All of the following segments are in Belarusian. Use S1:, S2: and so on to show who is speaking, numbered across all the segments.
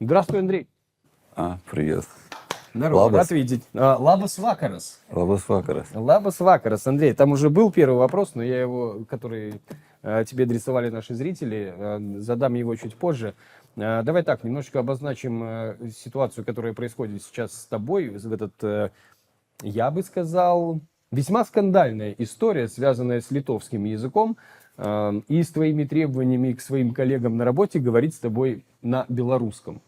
S1: Здравствуй, Андрей.
S2: Привет.
S1: Здорово,
S2: Лабас.
S1: рад видеть. Лабас Вакарас.
S2: Лабас Вакарас.
S1: Лабас Вакарас, Андрей. Там уже был первый вопрос, но я его, который тебе адресовали наши зрители, задам его чуть позже. Давай так, немножечко обозначим ситуацию, которая происходит сейчас с тобой. В этот, я бы сказал, весьма скандальная история, связанная с литовским языком и с твоими требованиями к своим коллегам на работе говорить с тобой на белорусском.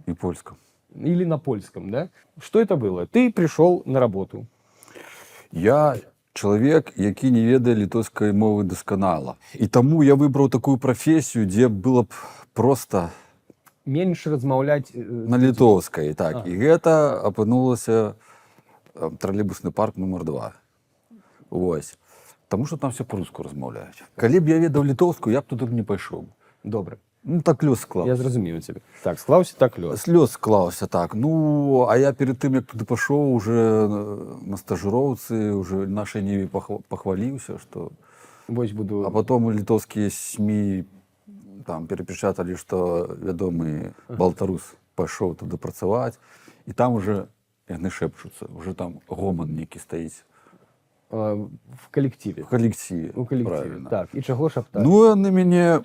S2: И польском.
S1: Или на польском, да? Что это было? Ты пришел на работу.
S2: Я чоловік, який не ведае літоўскай мовы дасканала. І таму я выбраў такую прафесію, дзе было б проста
S1: Меньше размаўляць
S2: на літоўскай. Так. І гэта апынулася тралейбусны парк нумар 2. Вось. Таму што там все па-руску размаўляюць. Калі б я ведаў літоўскую, я б туды не пайшоў.
S1: Добре.
S2: Ну, так лёс склаўся.
S1: Я зразумеў цябе. Так, склаўся так лёс.
S2: Лёс склаўся, так. Ну, а я перед тым, як туды пашоў, уже на стажыроўцы, уже нашай ніве пахваліўся, што...
S1: Вось буду...
S2: А потом літоўскія СМІ там перапечаталі, што вядомы Балтарус пайшоў туды працаваць, і там уже яны шэпчуцца, уже там гоман нейкі стаіць.
S1: В калективе.
S2: В калективе,
S1: У калективе.
S2: правильно.
S1: Так, і чаго шаптаць?
S2: Ну, яны мяне...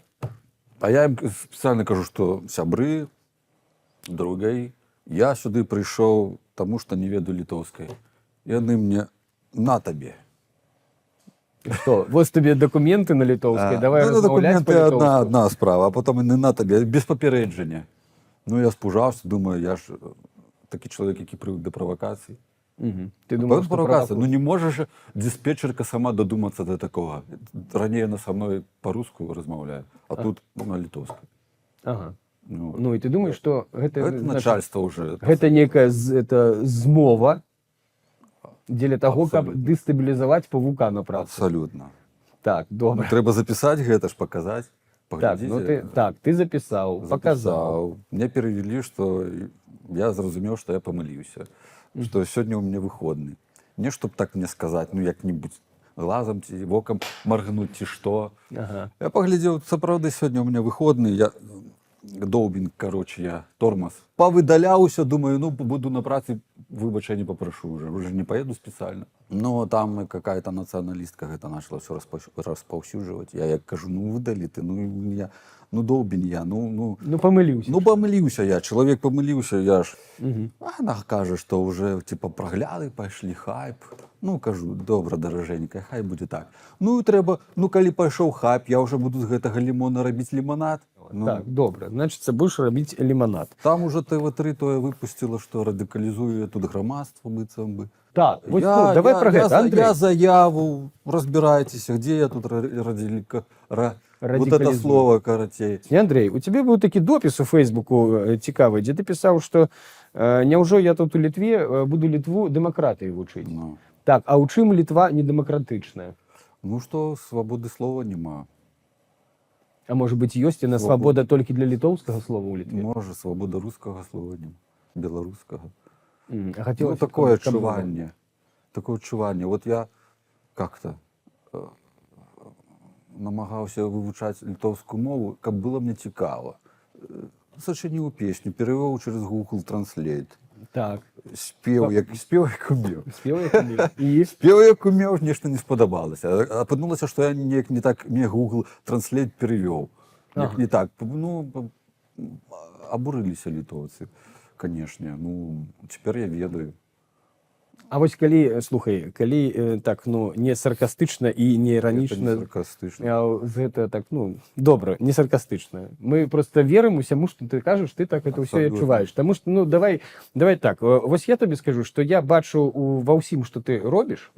S2: А я ім спецыяльна кажу, што сябры, другай, я сюды прыйшоў, таму што не ведаю літоўскай. Яны мне на табе.
S1: Что? Вот тебе документы на литовской, давай
S2: Ну,
S1: размаўляць
S2: документы
S1: по-литовску.
S2: одна справа, а потом яны на табе, без папярэджання. Ну, я спужаўся, думаю, я ж такі чалавек, які прывык да правакацый.
S1: Угу. Ты думал, что
S2: Провокация. Ну
S1: провокуешь?
S2: не можешь диспетчерка сама додуматься до такого. Ранее она со мной по-русски размовляет, а тут на литовском.
S1: Ага.
S2: Ну,
S1: Ну, и ты думаешь, что это
S2: это начальство уже.
S1: это некая змова дзеля таго, каб
S2: Абсолютно.
S1: дэстабілізаваць павука на працу.
S2: Абсолютно.
S1: Так, добра.
S2: Трэба записать гэта ж, показать.
S1: Так, ну ты записал, показал.
S2: Мне перевели, что я зразумеў, что я помыліўся. Что сегодня у меня выходный. Не чтоб так мне сказать, ну як-нибудь глазом ці вокам моргнуть ці что.
S1: Ага.
S2: Я поглядел, сапраўды сегодня у меня выходный, я долбінг, короче, я тормоз. Повыдаляўся, думаю, ну буду на праце, выбачэння попрошу уже не поеду специально. Но там какая-то националистка гэта начала все распаўсюджваць. Я як кажу, ну выдалі ты, ну долбінь я,
S1: Ну помыліўся.
S2: Ну помыліўся я, чалавек помыліўся, я ж.
S1: Угу.
S2: Она кажа, што уже типа прагляды пайшлі, хайп. Ну кажу, добра, даражэнька, хай будзе так. Ну і трэба, ну калі пайшоў хайп, я уже буду з гэтага лімона рабіць лімонад. Ну,
S1: Так, добра. Значит, будешь рабіць лимонад.
S2: там уже ТВ3 тое выпусціла, што радыкалізуе тут грамадства быццам бы.
S1: Так, вось тут, давай про гэта, Андрей.
S2: Я заяву, разбирайтесь, где я тут вот это
S1: Радикализую.
S2: слово карацей.
S1: Не, Андрей, у тебя был такі допіс у Фейсбуку цікавы, дзе ты пісаў, што няўжо я тут у Літве буду Літву дэмакратыі вучыць.
S2: Ну.
S1: Так, а ў чым Літва недэмакратычная?
S2: Ну што, свабоды слова няма.
S1: А может быть, ёсць яна свабода толькі для літоўскага слова ў Літве?
S2: Можа, свабода рускага слова няма, беларускага.
S1: А
S2: Ну,
S1: хотелось,
S2: такое
S1: каб было.
S2: адчуванне. Такое адчуванне. Вот я как-то намагаўся вывучаць літоўскую мову, каб было мне цікава. Сачыніў песню, перавёў через Google Translate.
S1: Так.
S2: Спеў, як умеў.
S1: Спеў як умеў. І?
S2: Спеў, як умеў, нешта не спадабалася. Апынулася, што я неяк не так мне Google Translate перевёў. Неяк не так. Ну, абурыліся літоўцы, канешне. Ну, цяпер я ведаю.
S1: А вось калі, слухай, калі так, ну, не саркастычна і не
S2: Гэта
S1: іранічна,
S2: не саркастычна.
S1: гэта так, ну, добра, не саркастычна. Мы просто верым усяму, што ты кажаш, ты так это ўсё і
S2: Абсолютно.
S1: адчуваеш. Таму што, ну, давай так, вось я табе скажу, што я бачу ва ўсім, што ты робіш,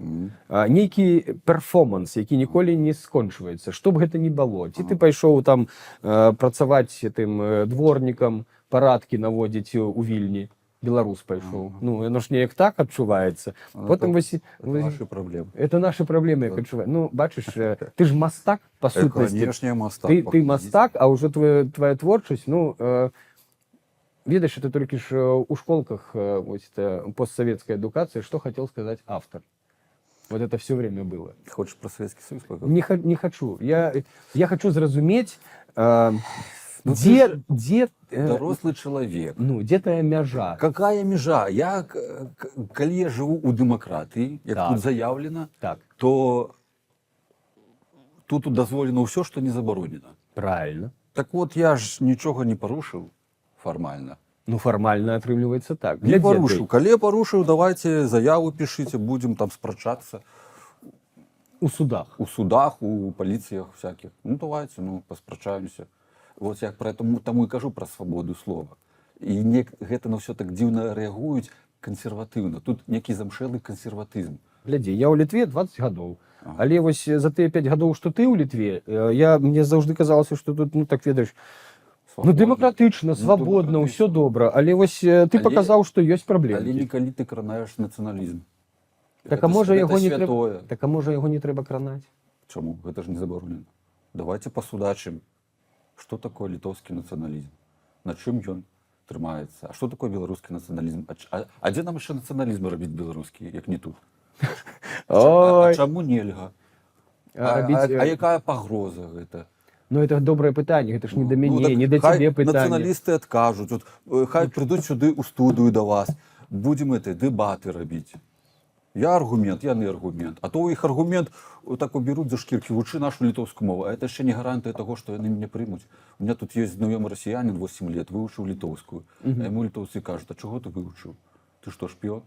S1: нейкі перформанс, які ніколі не скончваецца, што б гэта ні было. Ці ты пайшоў там працаваць тым дворнікам, парадкі наводзіць у Вільні, беларус пайшоў. Ну, яно ж неяк так адчуваецца. Потым вось...
S2: Это наши проблемы.
S1: Это наши проблемы, як адчуваю. Ну, бачыш, ты ж мастак, па сутнасці.
S2: Конечно, мастак.
S1: Ты мастак, а ўжо твоя творчасць, ну, ведаеш, это толькі ж у школках вось это постсоветская адукацыя, што хацеў сказаць автор. Вот это все время было.
S2: Хочешь про Советский Союз поговорить?
S1: Не хочу. Я хочу зразумець,
S2: Ну, дорослый человек.
S1: ну, де твоя мяжа?
S2: Какая межа? Коли я живу у демократії, як
S1: Так.
S2: тут заявлено,
S1: Так,
S2: то тут дозволено все, що не заборонено.
S1: правильно.
S2: Так от я ж нічого не порушив формально.
S1: Ну, формально отрывливается так.
S2: Не порушив. Коли я порушив, давайте заяву пишіть, будемо там справчатися
S1: У судах.
S2: у судах, у поліціях всяких. Ну давайте, посправчаємося. От я тому і кажу про свободу слова. І гэта на все так дзіўна рэагуюць кансерватыўна. Тут некі замшэлы кансерватызм.
S1: Глядзі, я ў Літве 20 гадоў. Але вось за тыя 5 гадоў, што ты ў Літве, мне заўжды казалася, што тут, ну так ведаеш, ну дэмакратычна, свабодна, ўсё добра. Але вось ты паказаў, што ёсць
S2: Але
S1: праблемы.
S2: некалі ты кранаеш нацыяналізм.
S1: Так а можа яго не
S2: святое.
S1: трэба, так а можа яго не трэба кранаць?
S2: Чаму? Гэта ж не забаронена. Давайте пасудачым. Што такое літоўскі нацыяналізм? На чым ён трымаецца? А што такое беларускі нацыяналізм? А дзе нам яшчэ нацыяналізм рабіць беларускі, як не тут? А
S1: Ой,
S2: чаму нельга? А якая пагроза гэта?
S1: ну это добрае пытанне, гэта ж не да мяне, не да цябе пытанне.
S2: Нацыяналісты адкажуць, хай прыйдуць сюды ў студыю да вас, будзем дэбаты рабіць. Я аргумент, яны аргумент. А то у іх аргумент так уберуць за шкіркі, вучы нашу літоўскую мову. А это яшчэ не гарантыя таго, што яны мяне прымуць. У меня тут есть знаёмы расіянін 8 лет, вывучыў літоўскую. А яму літоўцы кажуць, а чаго ты вывучыў? Ты што, шпіён?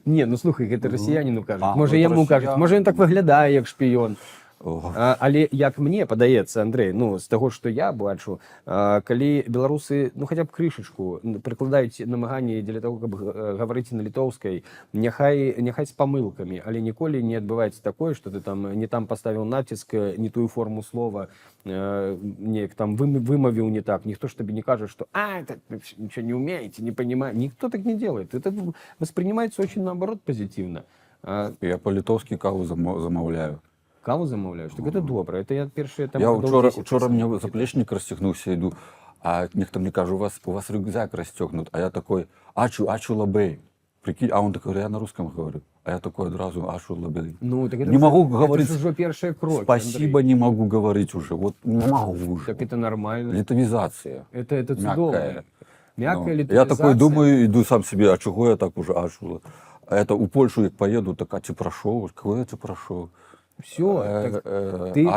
S1: Не, ну слухай, гэта расіяніну кажуць.
S2: А,
S1: Можа
S2: гэта
S1: яму кажуць,
S2: расіян.
S1: можа ён так выглядае як шпіён.
S2: О.
S1: Але як мне падаецца, Андрэй, ну з таго, што я бачу, калі беларусы, ну хаця б крышачку прыкладаюць намаганні дзеля таго, каб гаварыць на літоўскай, няхай з памылкамі, але ніколі не адбываецца такое, што ты там не там паставіў націск, не тую форму слова, неяк там вымавіў не так. Ніхто ж табе не кажа, што это нічого не умеете, не понимаете. Никто так не делает. Это воспринимается очень наоборот позитивно.
S2: Я па-літоўскі каву замаўляю.
S1: Каву замаўляеш? Так это добра. Это я першыя там...
S2: Я учора мне заплечнік расцягнуўся, іду, а нехто мне кажа, у вас рюкзак расцёгнут, а я такой, ачу лабэй. Прикинь, а он такой, я на русском говорю. А я такой одразу, ачу лабэй.
S1: Ну, так это
S2: не могу говорить.
S1: Это уже первая кровь.
S2: Спасибо,
S1: Андрей.
S2: не могу говорить уже. Вот не могу уже.
S1: Так это нормально.
S2: Литовизация.
S1: Это цудоўна. Мягкая литовизация.
S2: Я такой думаю, иду сам себе, а чего я так уже ачу? А это у Польшу як поеду, так а ты прошел? Какой я ты прошел?
S1: Все, ты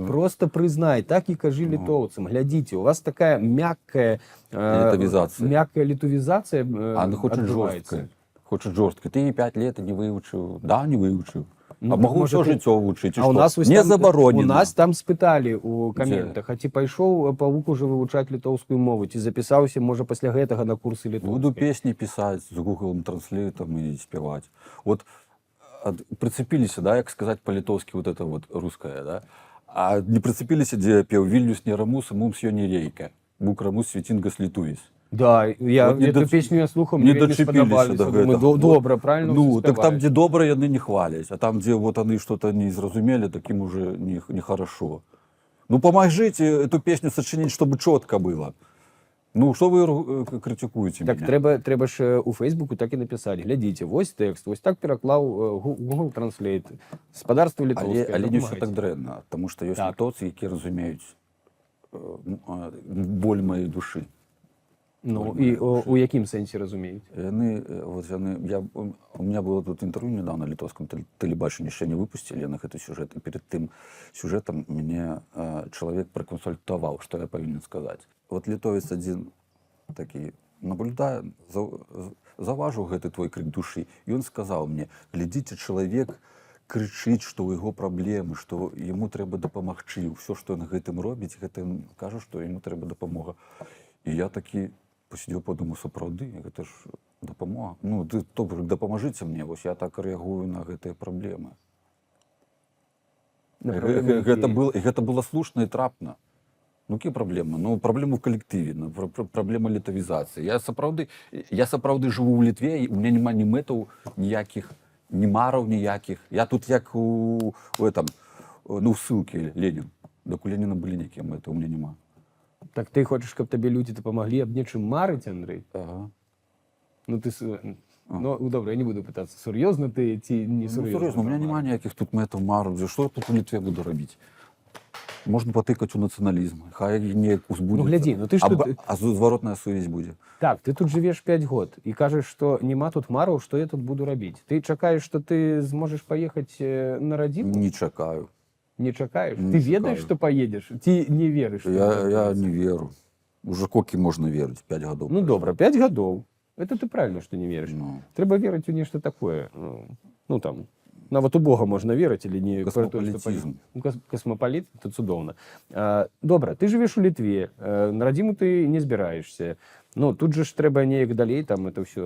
S1: просто признай, так и кажи литовцам. Глядите, у вас такая мягкая литовизация
S2: она хочет жесткая. Хочет жесткой. Ты 5 лет не выучил. Да, не выучил. А могу все жыццё вучыць.
S1: А у нас
S2: не забаронена.
S1: У нас там спыталі у каментах, а ці пайшоў павук уже вывучаць літоўскую мову, ці запісаўся, можа, пасля гэтага на курсы літоўскай.
S2: Буду песні пісаць з Google Translate і спяваць. Вот прицепились, да, як сказать по-литовски вот это вот русское, да, а не прицепились, где пел Вильнюс не рамус, мумс ё не рейка, бук рамус святингас литувис.
S1: Да, я вот эту песню я слухал, мне не сподобались. Думаю, добро, правильно.
S2: Ну, так там, где добро, яны не хвалять, а там, где вот они что-то не зразумели, таким уже нехорошо. Ну, помогите эту песню сочинить, чтобы четко было. Ну, что вы критикуете
S1: так
S2: меня?
S1: трэба ж у Фейсбуку так і напісаць. Глядзіце, вось тэкст, вось так пераклаў Google Translate. Спадарства літоўскае.
S2: Але не все так дрэнна, тому што ёсць літоўцы, які разумеюць боль моей душы.
S1: Ну, і у якім сэнсе разумеюць?
S2: У меня было тут интервью недавно на литовском телебаченні, ще не выпустили на гэты сюжет, и перед тым сюжетом мне человек проконсультовал, что я повинен сказать. Вот литовец один такий наблюдая, заважу гэты твой крик души, и он сказал мне, глядите, человек кричить, что у его проблемы, что ему трэба дапамагчы, все, что он гэтым робіць, гэтым кажа, что ему трэба дапамога. И я таки посидел, подумал, сапраўды, гэта ж дапамога. Ну, ты дапамажыце мне, вось я так рэагую на гэтыя праблемы. Гэта было слушна і трапна. Ну, какие проблемы? Ну, проблемы в коллективе, ну, проблема литовизации. Я сапраўды живу в Литве, у меня нема ні мэтаў ніякіх, ні мараў ніякіх. Я тут як у ссылке Ленин. Так у Ленина были некие мэты, у меня нема.
S1: Так ты хочешь, каб табе людзі дапамаглі аб нечым марыць, Андрэй?
S2: Ага.
S1: Ну, ты... Ну, добра, я не буду пытаться, сур'ёзна ты ці не сур'ёзна.
S2: Ну, сур'ёзна, у меня нема ніякіх тут мэтаў мараў. Что я тут у Литве буду робіць? Можна потикати у націоналізм. Хай не узбудеться.
S1: Ну, гляди, ну ти ж тут-
S2: А зворотна совість буде.
S1: Так, ти тут живеш 5 год і кажеш, що нема тут мару, що я тут буду робити. Ти чекаєш, що ти зможеш поїхати на родину?
S2: Не чекаю.
S1: Не чекаєш?
S2: Не
S1: Ти
S2: чекаю.
S1: ведаєш, що поїдеш? Ти не віриш. що
S2: Я
S1: це
S2: не вірю. Уже скільки можна вірити? 5 років.
S1: Ну добре, 5 годов. Это ти правильно, що не віриш.
S2: Ну.
S1: Треба вірити у нечто такое. Ну там, на вот у Бога можна вірити, чи не
S2: Космополітизм.
S1: Космополіт, це чудовно. Добре, ти живеш у Литві, на родину ти не збираєшся. Ну, тут же ж треба неяк далей, там это все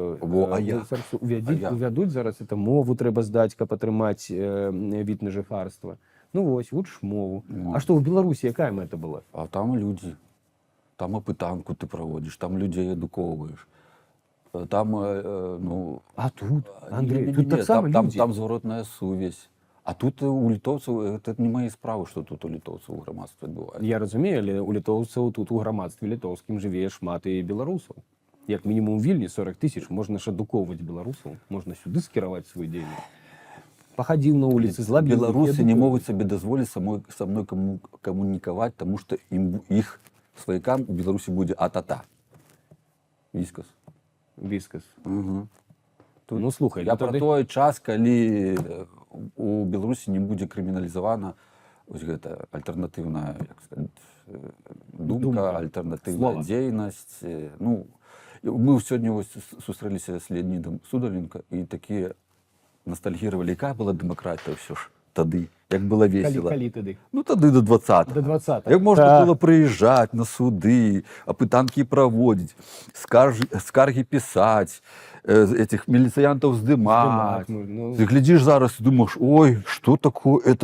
S2: А я?
S1: увядуть зараз, це мову треба здати, каб отримати від на жихарство. Ну ось, учиш мову.
S2: Ну.
S1: А що, у Білорусі яка мета була?
S2: А там люди. Там опитанку ти проводиш, там людей едуковуєш. Там, ну...
S1: А тут, Андрій,
S2: Ні-ні-ні,
S1: тут так само
S2: там,
S1: люди.
S2: там зворотна совість. А тут у литовців, це не мої справи, що тут у литовців у громадстві відбувається.
S1: Я розумію, але у литовців тут у громадстві литовським живе шмат і білорусів. Як мінімум у Вільні 40 тисяч, можна ж адуковувати білорусів, можна сюди скерувати свою діяльність. Походив на вулиці, злобив.
S2: Белорусы не могут себе дозволить со мной коммуниковать, потому что их своякам у Беларуси будет а-та-та. Вискас.
S1: Віскас.
S2: Угу.
S1: Ну, слухай,
S2: Я
S1: ну,
S2: про
S1: тоді-
S2: той час, коли у Беларусі не буде криміналізована ось гэта альтэрнатыўная, як сказать, думка, альтэрнатыўная
S1: Слова.
S2: дзейнасць. Ну, мы сёння вось сустрэліся з Леонідом Судаленко і такія ностальгировали, яка була дэмакратія ўсё ж тады, як было весело.
S1: Калі тоді?
S2: Ну тады до 20-го.
S1: До 20-го.
S2: Як можна
S1: Так.
S2: було приїжджати на суди, опитанки проводити, скарги писати, этих міліціянтів здимати.
S1: Здимать, ну.
S2: Ти глядиш зараз і думаєш, ой, що таке,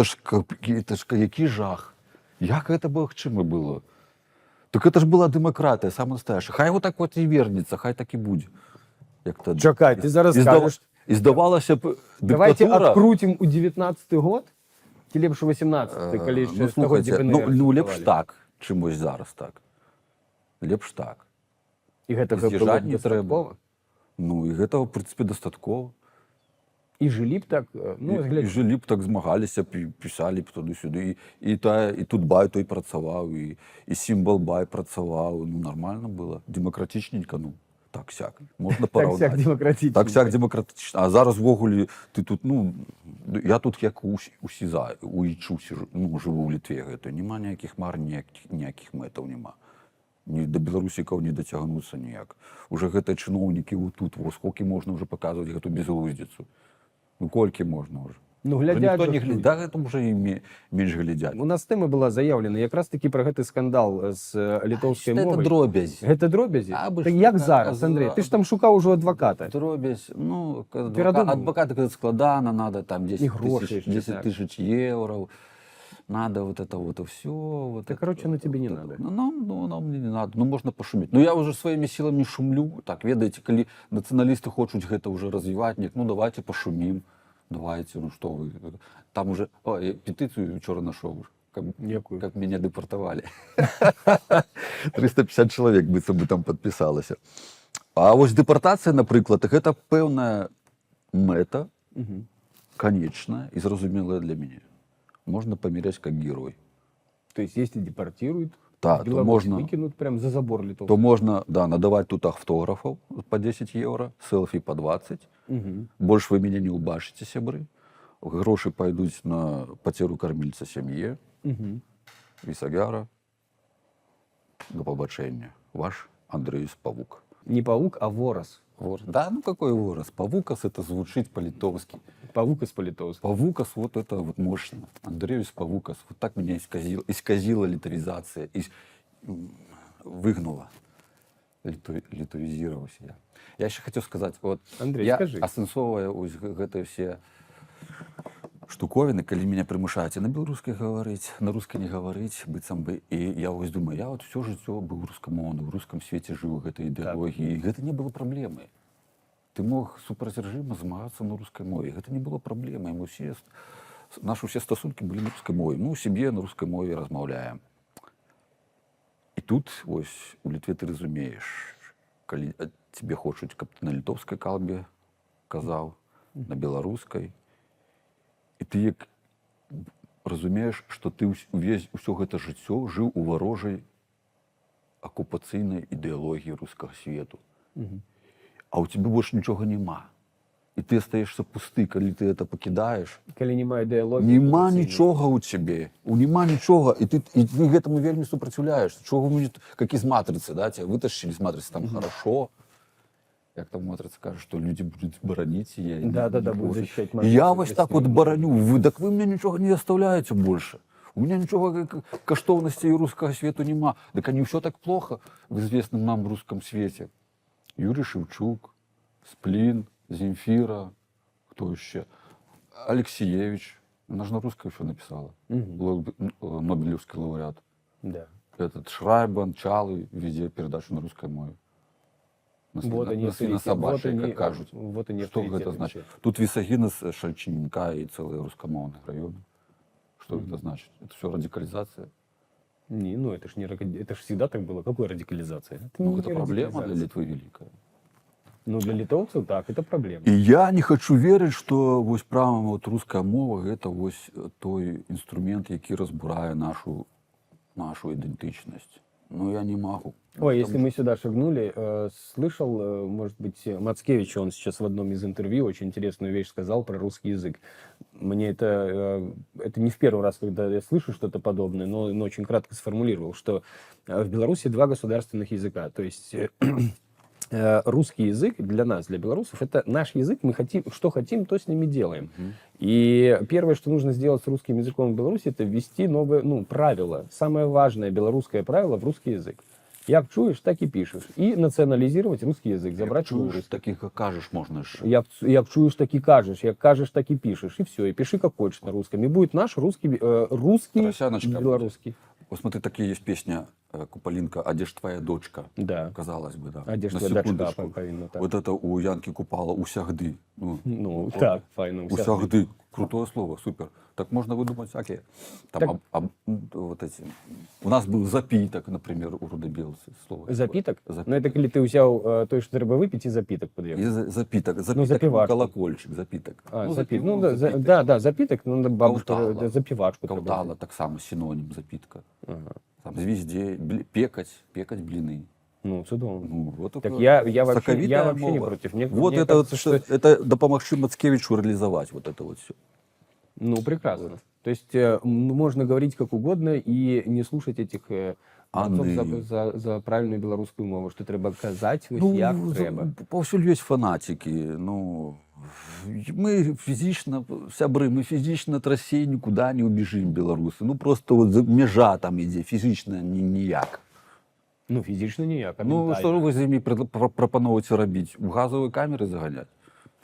S2: це ж який жах. Як це було, к чому було? Так це ж була демократія, саме настояща. Хай отак от і вернеться, хай так і буде. Як тоді.
S1: Чекай, ти зараз скажеш,
S2: І здавалося б,
S1: давайте
S2: диктатура...
S1: открутим у 19-й год, ті лепше 18-й, коли ще
S2: Ну,
S1: 100 год
S2: слухайте,
S1: ДНР
S2: ну лепш
S1: існували.
S2: так, чимось зараз так. Лепш так.
S1: І гэтага было
S2: З'їжджати не треба.
S1: дастаткова.
S2: Ну, і гэтага, в принципі, дастаткова.
S1: І жылі б так, ну,
S2: І
S1: глядь,
S2: жылі б так, змагаліся б, і пісалі б туди-сюди. І тут бай той працавав, і сімвол бай працавав. Ну, нормально було. Демократичненько, ну, так-сяк. Можна
S1: так
S2: порівняти.
S1: сяк демократично.
S2: Так-сяк демократично. А зараз, вогулі, ти тут, ну, я тут як у Ічу ну, живу в Літві. Нема ніяких мар, ніяких метаў нема. Ні до беларусікаў не дацягнуцца ніяк. Уже гэтыя чыноўнікі тут, сколькі можна уже паказваць гэту безглуздзіцу. Ну, колькі можна уже.
S1: Ну,
S2: Уже
S1: глядять
S2: ніхто
S1: же
S2: не
S1: ж
S2: глядзіць. Да, гэта вже і менш глядзяць.
S1: У нас тэма была заявлена якраз таки про гэты скандал з літоўскай
S2: Гэта
S1: мовай.
S2: дробязь.
S1: Гэта дробязі?
S2: Абы
S1: Так
S2: ж
S1: як
S2: так
S1: зараз,
S2: казав.
S1: Андрей? Ти ж там шукав уже адвоката.
S2: Дробязь, ну,
S1: Перадумав.
S2: адвоката казаць складана, надо там 10
S1: І гроші
S2: тысяч,
S1: ще
S2: 10
S1: так.
S2: тысяч евро, надо вот это вот и все. Вот
S1: Так,
S2: это,
S1: короче,
S2: вот
S1: оно тебе
S2: это,
S1: не
S2: вот
S1: надо.
S2: это. Ну, нам мне не надо. Ну, можно пошуметь. Но я уже своими силами шумлю. Так, ведаете, коли националисты хочут это уже развивать, нет, ну, давайте пошумим. Давайте, ну что вы. Там уже, я петицию вчера нашел,
S1: Якую?
S2: как меня депортовали. 350 человек бы там подписалося. А ось депортація, наприклад, так це певна мета, конечна і зрозуміла для мене. Можна поміряти як герой.
S1: То есть, если депортируют,
S2: Так, то
S1: Беларусь
S2: можна,
S1: выкинут прям за забор
S2: то
S1: литовский.
S2: можна надавати тут автографів по 10 євро, селфі по 20.
S1: Мгм.
S2: Больше ви мене не убачите, сябри. Гроші пойдуть на потерю кормильця сім'ї.
S1: Мгм.
S2: Вісагяра. До побачення. Ваш Андрейс Павук.
S1: Не паук, а ворос.
S2: Да, ну какой ворос? Павукас это звучит по-литовски.
S1: Паук из по-литовски.
S2: Павукас вот это вот мощно. Андреевич Павукас. Вот так меня исказила литовизация. Выгнула. Литовизировался я. Я еще хотел сказать, вот
S1: Андрей,
S2: я
S1: скажи.
S2: асэнсоўваю ось гэтыя все штуковины, калі меня прымушаюць на беларускай гаварыць, на рускай не гаварыць, быццам бы. І я ось думаю, я вот все жыццё быў рускамоўны, у рускам свеце жыў гэтай ідэалогіі. Так. Гэта не было праблемай. Ты мог супраць рэжыма змагацца на рускай мове. Гэта не было праблемай. Мы все, наши все стасункі былі на рускай мове. Мы ў сям'і на рускай мове размаўляем. І тут ось у Літве ты разумееш, калі тебе хочуць, каб ты на літоўскай калбе казаў, на беларускай. І ты як разумееш, што ты ўсё гэта жыццё жыў у варожай акупацыйнай ідэалогіі рускага свету. А ў цябе больш нічога няма. І ты астаешься пусты, калі ты это пакідаеш.
S1: Калі няма ідэалогіі.
S2: Нема нічога ў цябе. Нема нічога. І ты гэтаму вельмі супраціўляеш. Чого вы, як з матрыцы, да? Тебя вытащили з матрыцы, там хорошо. Як там матрица кажа, што людзі будуць бараніць, і я
S1: буду защищать
S2: і я вось так вот бараню. Так вы мне нічога не оставляеце больше. У меня нічога каштоўнасцей рускага свету нема. Так не ўсё так плохо в известном нам русском свете. Юрий Шевчук, Сплин, Земфира, кто еще? Алексеевич. Она же на русском еще написала. Нобелевский лауреат.
S1: Да.
S2: Этот Шрайбан, Чалы, везде передачу на русской мове.
S1: Вот они,
S2: собачьи, как кажут.
S1: Вот они.
S2: Что это значит? Тут Висагина, Шальчинника и целые русскомовные районы. Что это значит? Это все радикализация?
S1: Не, ну это ж не это ж всегда так было. Какая радикализация?
S2: Это проблема для Литвы великая.
S1: Ну, для литовцев так, это проблема.
S2: І я не хочу верыць, што вось права вот руская мова гэта вось той інструмент, які разбурае нашу ідэнтычнасць. Ну, я не могу.
S1: Ой, если мы сюда шагнули, слышал, может быть, Мацкевич, он сейчас в одном из интервью очень интересную вещь сказал про русский язык. Мне это не в первый раз, когда я слышу что-то подобное, но очень кратко сформулировал, что в Беларуси два государственных языка. То есть русский язык для нас, для белорусов, это наш язык, мы хотим, что хотим, то с ними делаем. И первое, что нужно сделать с русским языком в Беларуси, это ввести новые, правила. Самое важное белорусское правило в русский язык. Як чуешь, так и пишешь. И национализировать русский язык, забрать его
S2: русский. Так и кажешь можно же.
S1: Як чуешь, так и кажешь, як кажешь, так и пишешь. И все, и пиши как хочешь на русском. И будет наш русский белорусский.
S2: Вот смотри, такие есть песня Куполинка «А где ж твоя дочка?»
S1: Да.
S2: Казалось бы, да.
S1: А где ж твоя дочка? Повинна, так.
S2: Вот это у Янки Купала «Усягды».
S1: Ну так, файно.
S2: «Усягды». Крутое слово, супер. Так можно выдумать всякие. Там, вот эти. У нас был запиток, например, у Рудобелцы. Слово.
S1: Запиток? Ну это коли ты взял то, что треба выпить, и запиток подъехал.
S2: И запиток. Запиток, колокольчик, запиток.
S1: Запиток. Ну, да, запиток, надо бабушка, запивачку.
S2: Каутала, так само, синоним запитка. Там везде пекать блины.
S1: Ну, цудовно.
S2: Ну, вот
S1: так я вообще не против.
S2: Вот это кажется, что это допомогши Мацкевичу реализовать вот это вот все.
S1: Ну, прекрасно. Вот. То есть можно говорить как угодно и не слушать этих за правильную белорусскую мову, что треба казать, як треба.
S2: Повсюль есть фанатики. Ну, мы физично, сябры, мы физично от России никуда не убежим, белорусы. Ну, просто вот межа там иде, физично ніяк.
S1: Ну, физично ніяк.
S2: Ну, что вы з імі прапановуеце рабіць? У газовые камеры заганять?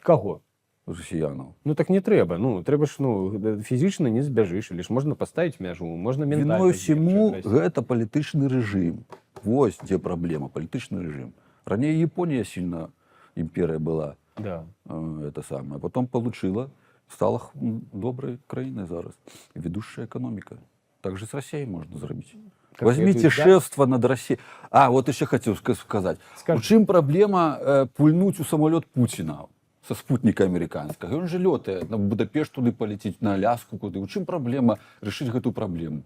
S1: Кого?
S2: Росіянаў.
S1: Ну так не трэба. Ну трэба ж фізічна не збяжыш, лишь можна паставіць мяжу, можна ментальна.
S2: Віной всему гэта палітычны рэжым. Вось дзе праблема, палітычны рэжым. Раней Япония сильно империя была.
S1: Да.
S2: Это самое. Потом получила, стала доброй краиной зараз. Ведущая экономика. Так же с Россией можно зрабіць. Возьмите шефство над Россией. Вот еще хотел сказать. У чым проблема пульнуть у самолет Путина? Со спутника американского. Он же летает на Будапешт туды полететь, на Аляску куды. У чым проблема решить эту проблему?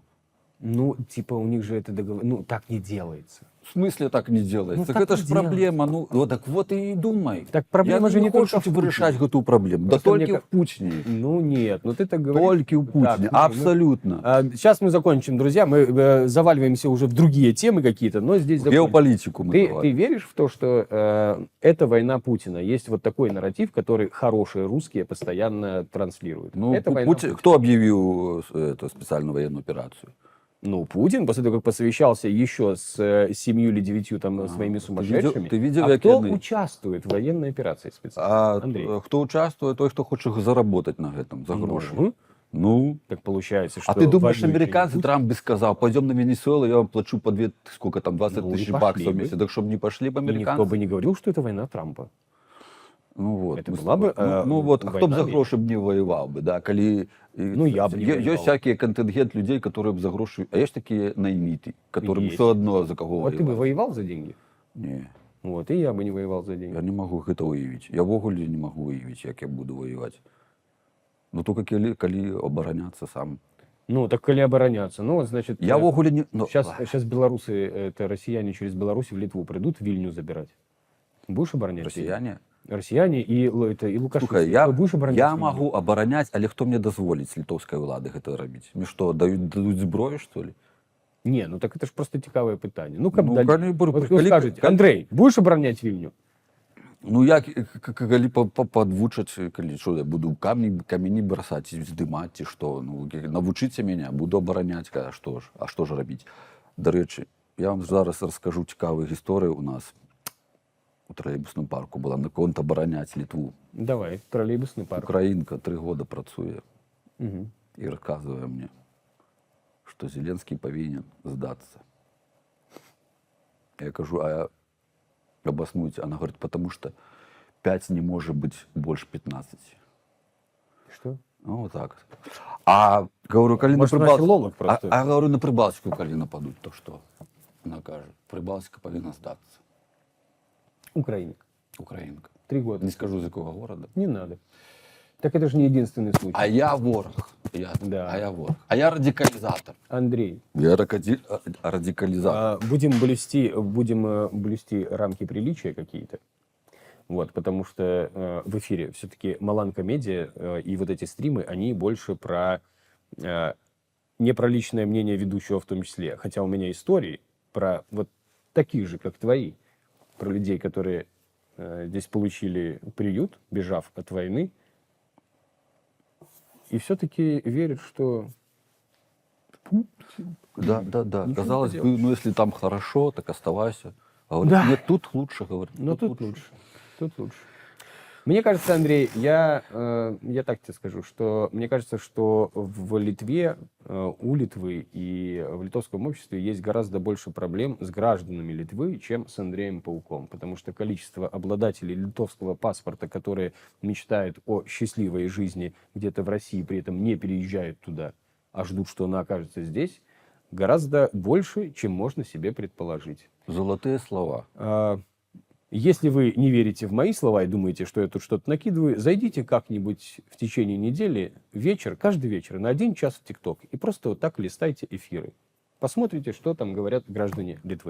S1: Ну, типа у них же это договор... Ну, так не делается.
S2: В смысле так не делается? Ну, так это же проблема. Ну, так вот и думай.
S1: Так проблема же не только
S2: в вырашать эту проблему. Да только в Путине.
S1: Ну нет, ну ты так говоришь.
S2: Только в Путине, абсолютно.
S1: Сейчас мы закончим, друзья. Мы заваливаемся уже в другие темы какие-то, но здесь...
S2: Геополитику мы
S1: Ты веришь в то, что это война Путина? Есть вот такой нарратив, который хорошие русские постоянно транслируют.
S2: Ну, кто объявил эту специальную военную операцию?
S1: Ну, Путин, после того, как посовещался еще с 7 или 9 там, своими сумасшедшими.
S2: Ты видел,
S1: кто участвует в военной операции специально?
S2: Кто участвует, той, кто хочет заработать на этом, за гроши. Ну,
S1: так получается, что...
S2: А ты думаешь, американцы, Трамп бы сказал, пойдем на Венесуэлу, я вам плачу по 20 тысяч баксов в месяц, так чтобы не пошли бы американцы?
S1: Никто бы не говорил, что это война Трампа.
S2: Ну вот,
S1: это была бы,
S2: хто б за гроші б не воював би, да, коли
S1: я б не воював.
S2: Є всякий контингент людей, які б за гроші, а є ж такі найміти, які все одно за кого воювати.
S1: Вот ты бы воевал за деньги?
S2: Ні.
S1: Вот, и я бы не воевал за деньги.
S2: Я не можу гэта выявить. Я в огуле не могу выявить, як я буду воевать. Но только коли обороняться сам.
S1: Ну, так коли обороняться. Ну, вот, значит,
S2: Я ввогуле не... Ну,
S1: сейчас белорусы, это россияне через Беларусь в Литву придут Вильню забирать. Будешь оборонять? Вильню?
S2: Росіяне?
S1: Россияне и, это, и Лукашенко.
S2: Слухай, я,
S1: Будешь оборонять
S2: я
S1: Вильню?
S2: могу абараняць, але хто мне дазволіць з літоўскай улады гэта рабіць? Мне што, дадуць зброю, што ли?
S1: Не, ну так это ж просто цікаве питання. Ну, как
S2: Ну,
S1: далі?
S2: коли-
S1: Вот
S2: коли-
S1: скажете,
S2: коли-
S1: Андрей, будешь оборонять Вильню?
S2: Ну як, калі падвучаць, калі що, я буду камені бросаць, здымаць, ці што, ну, навучыце мяне, буду абараняць, а што ж рабіць? Дарэчы, я вам зараз раскажу цікавую гісторыю у нас у тралейбусным парку была наконт абараняць Літву.
S1: Давай, троллейбусный парк.
S2: Украінка 3 года працуе
S1: Мгм.
S2: і расказвае мне, што Зеленскі павінен здацца. Я кажу, а обоснуйте. Она говорит, потому что 5 не может быть больше 15.
S1: Что?
S2: Ну, вот так. А говорю, коли
S1: Может,
S2: на
S1: она филолог просто?
S2: А говорю, на Прибалтику, коли нападут, то что? Она каже, Прибалтика повинна сдаться.
S1: Украинка.
S2: Українка.
S1: 3 года.
S2: Не скажу, з якого города.
S1: Не надо. Так это же не единственный случай.
S2: А я ворог.
S1: Да.
S2: А я ворог. А я радикализатор.
S1: Андрей,
S2: Я радикализатор.
S1: будем блюсти рамки приличия какие-то. Вот, потому что в эфире все-таки Маланка Медиа и вот эти стримы, они больше про не про личное мнение ведущего в том числе. Хотя у меня истории про вот таких же, как твои, про людей, которые здесь получили приют, бежав от войны, и все-таки верят, что
S2: Да.
S1: Ничего не
S2: Казалось бы,
S1: поделаешь.
S2: ну если там хорошо, так оставайся. Говорит,
S1: Да.
S2: нет, тут лучше, говорит.
S1: но тут лучше. Тут лучше. Мне кажется, Андрей, я так тебе скажу, что мне кажется, что в Литве, у Литвы и в литовском обществе есть гораздо больше проблем с гражданами Литвы, чем с Андреем Пауком. Потому что количество обладателей литовского паспорта, которые мечтают о счастливой жизни где-то в России, при этом не переезжают туда, а ждут, что она окажется здесь, гораздо больше, чем можно себе предположить.
S2: Золотые слова.
S1: Если вы не верите в мои слова и думаете, что я тут что-то накидываю, зайдите как-нибудь в течение недели, каждый вечер на 1 час в ТикТок и просто вот так листайте эфиры. Посмотрите, что там говорят граждане Литвы.